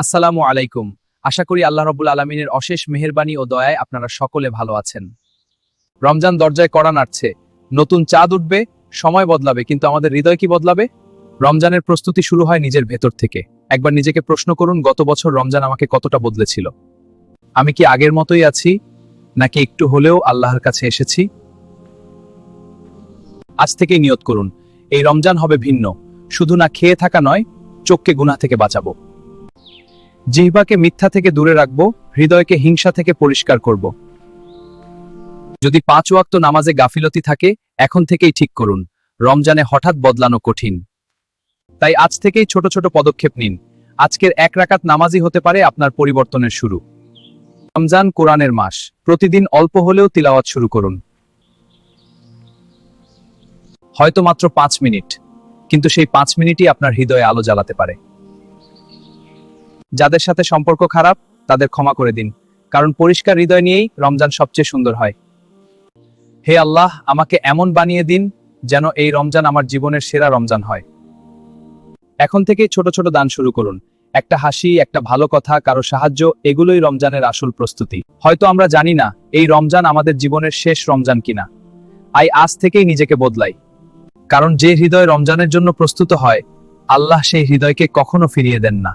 আসসালামু আলাইকুম। আশা করি আল্লাহ রাব্বুল আলামিনের অশেষ মেহেরবানি ও দয়ায় আপনারা সকলে ভালো আছেন। রমজান দরজায় কড়া নাড়ছে। নতুন চাঁদ উঠবে, সময় বদলাবে, কিন্তু আমাদের হৃদয় কি বদলাবে? রমজানের প্রস্তুতি শুরু হয় নিজের ভেতর থেকে। একবার নিজেকে প্রশ্ন করুন, গত বছর রমজান আমাকে কতটা বদলেছিল? আমি কি আগের মতোই আছি, নাকি একটু হলেও আল্লাহর কাছে এসেছি? আজ থেকেই নিয়ত করুন, এই রমজান হবে ভিন্ন। শুধু না খেয়ে থাকা নয়, চোখকে গুনাহ থেকে বাঁচাবো। জিহ্বাকে মিথ্যা থেকে দূরে রাখবো, হৃদয়কে হিংসা থেকে পরিষ্কার করব। যদি 5 ওয়াক্ত নামাজে গাফিলতি থাকে, এখন থেকেই ঠিক করুন, রমজানে হঠাৎ বদলানো কঠিন। তাই আজ থেকেই ছোট ছোট পদক্ষেপ নিন। আজকের 1 রাকাত নামাজই হতে পারে আপনার পরিবর্তনের শুরু। রমজান কোরআনের মাস, প্রতিদিন অল্প হলেও তিলাওয়াত শুরু করুন। হয়তো মাত্র 5 মিনিট, কিন্তু সেই 5 মিনিটই আপনার হৃদয়ে আলো জ্বালাতে পারে। যাদের সাথে সম্পর্ক খারাপ, তাদের ক্ষমা করে দিন, কারণ পরিষ্কার হৃদয় নিয়েই রমজান সবচেয়ে সুন্দর হয়। হে আল্লাহ, আমাকে এমন বানিয়ে দিন যেন এই রমজান আমার জীবনের সেরা রমজান হয়। এখন থেকেই ছোট ছোট দান শুরু করুন। একটা হাসি, একটা ভালো কথা, কারো সাহায্য, এগুলোই রমজানের আসল প্রস্তুতি। হয়তো আমরা জানি না এই রমজান আমাদের জীবনের শেষ রমজান কিনা। আজ থেকেই নিজেকে বদলাই, কারণ যে হৃদয় রমজানের জন্য প্রস্তুত হয়, আল্লাহ সেই হৃদয়কে কখনো ফিরিয়ে দেন না।